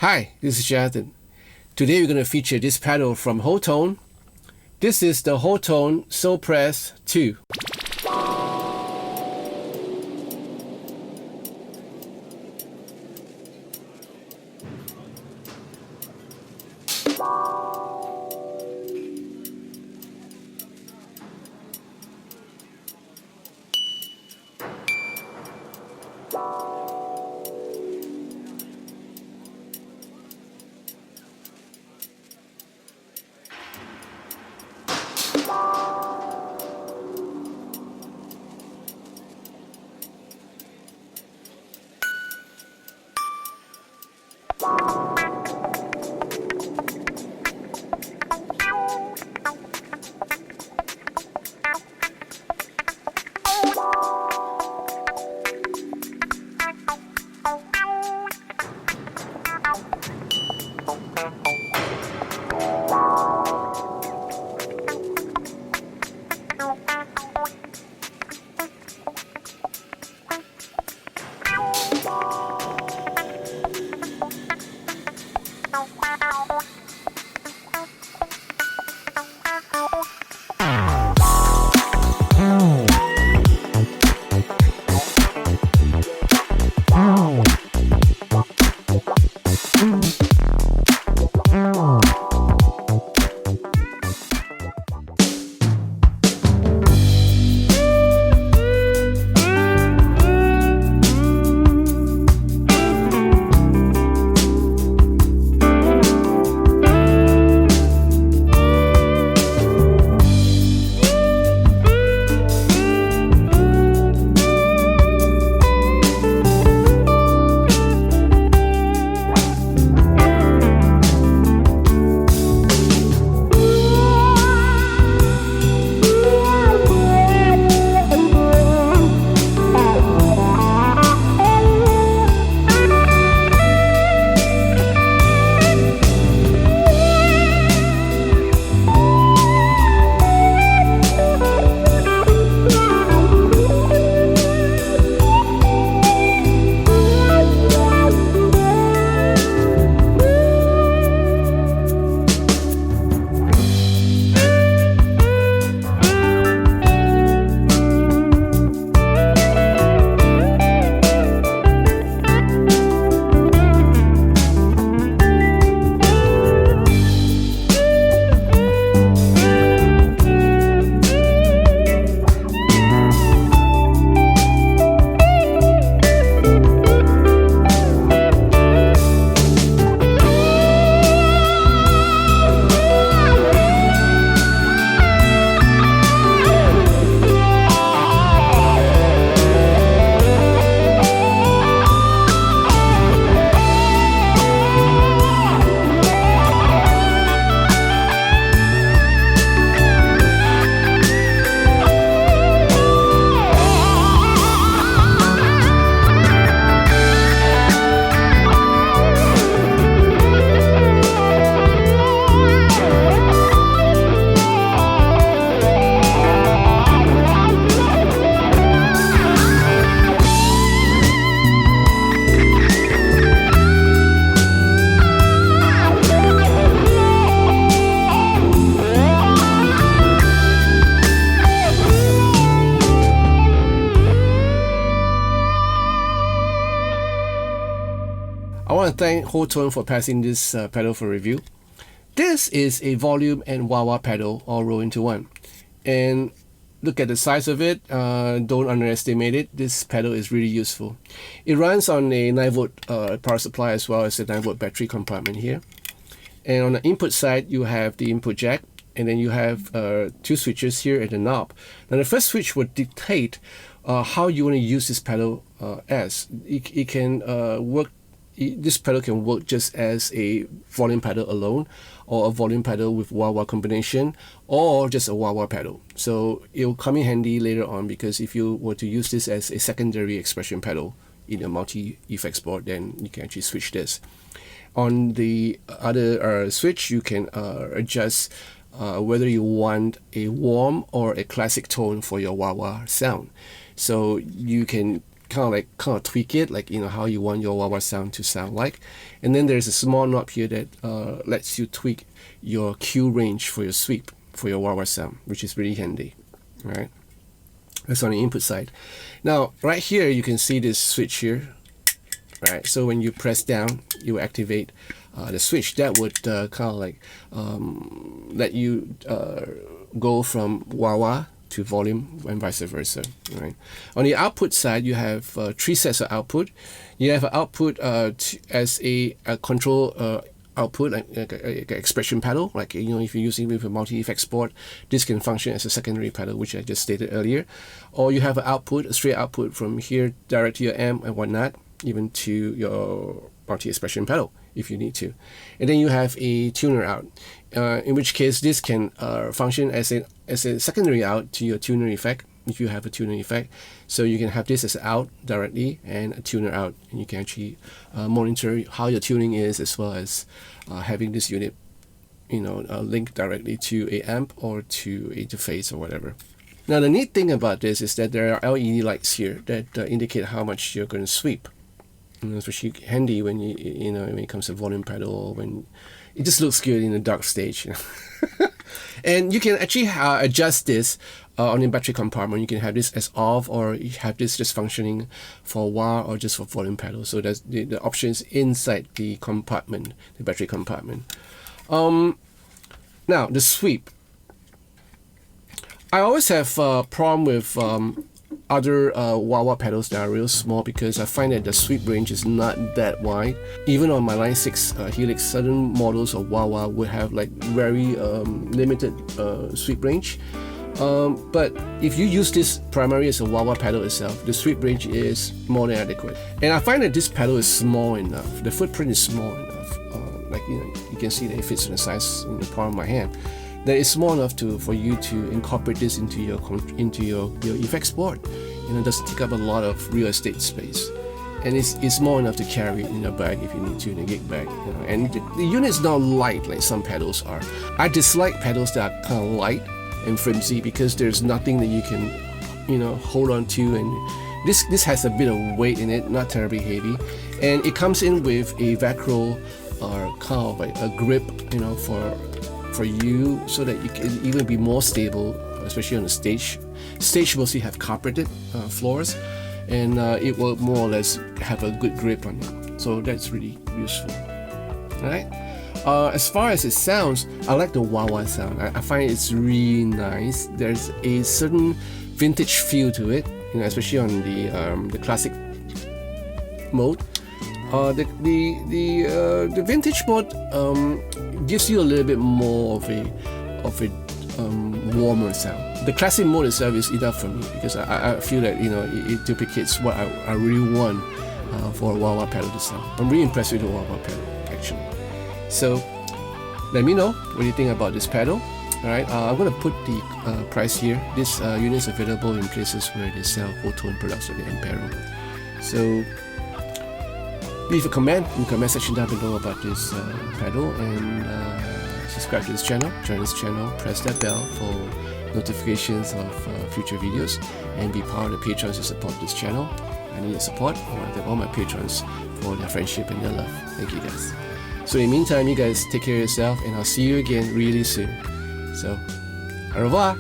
Hi, this is Jonathan. Today we're going to feature this pedal from Hotone. This is the HOTONE SoulPress II. I want to thank Hotone for passing this pedal for review. This is a volume and wah-wah pedal all rolled into one. And look at the size of it. Don't underestimate it. This pedal is really useful. It runs on a 9-volt power supply as well as a 9-volt battery compartment here. And on the input side, you have the input jack. And then you have two switches here at the knob. Now the first switch would dictate how you want to use this pedal as. It can work. This pedal can work just as a volume pedal alone, or a volume pedal with wah-wah combination, or just a wah-wah pedal. So it will come in handy later on, because if you were to use this as a secondary expression pedal in a multi-effects board, then you can actually switch this. On the other switch, you can adjust whether you want a warm or a classic tone for your wah-wah sound. So you can kind of tweak it, like how you want your wah-wah sound to sound like. And then there's a small knob here that lets you tweak your cue range for your sweep for your wah-wah sound, which is really handy, right? That's on the input side. Now right here you can see this switch here, right? So when you press down, you activate the switch that would kind of like let you go from wah-wah to volume and vice versa, right? On the output side, you have 3 sets of output. You have an output as a control output, like an expression pedal, like if you're using it with a multi-effects board, this can function as a secondary pedal, which I just stated earlier. Or you have an output, a straight output from here direct to your amp and whatnot, even to your multi-expression pedal if you need to. And then you have a tuner out, in which case this can function as a secondary out to your tuner effect if you have a tuner effect. So you can have this as out directly and a tuner out, and you can actually monitor how your tuning is, as well as having this unit linked directly to a amp or to interface or whatever. Now the neat thing about this is that there are LED lights here that indicate how much you're going to sweep. Especially handy when when it comes to volume pedal, when it just looks good in a dark stage. And you can actually adjust this on the battery compartment. You can have this as off, or you have this just functioning for wah or just for volume pedal. So that's the options inside the compartment, the battery compartment. Now the sweep. I always have a problem with other wah-wah pedals that are real small, because I find that the sweep range is not that wide. Even on my Line 6 Helix, certain models of wah-wah would have like very limited sweep range. But if you use this primarily as a wah-wah pedal itself, the sweep range is more than adequate. And I find that this pedal is small enough. The footprint is small enough. You can see that it fits in the size in the palm of my hand. That is small enough for you to incorporate this into your effects board. It doesn't take up a lot of real estate space, and it's small enough to carry in your bag if you need to, in a gig bag. And the unit is not light like some pedals are. I dislike pedals that are kind of light and flimsy, because there's nothing that you can hold on to, and this has a bit of weight in it, not terribly heavy, and it comes in with a Velcro or kind of like a grip for you, so that you can even be more stable, especially on the stage. Stage mostly have carpeted floors, and it will more or less have a good grip on it. So that's really useful. Alright. As far as it sounds, I like the wah-wah sound. I find it's really nice. There's a certain vintage feel to it, especially on the classic mode. The vintage mode gives you a little bit more of a warmer sound. The classic mode itself is enough for me, because I feel that it duplicates what I really want for a wah-wah pedal to sound. I'm really impressed with the wah-wah pedal actually. So let me know what you think about this pedal. Alright, I'm going to put the price here. This unit is available in places where they sell Hotone products like the Ampero. So leave a comment in the comment section down below about this pedal, and subscribe to this channel, join this channel, press that bell for notifications of future videos, and be part of the patrons to support this channel. I need your support. I want to thank all my patrons for their friendship and their love. Thank you guys. So in the meantime, you guys take care of yourself, and I'll see you again really soon. So, au revoir!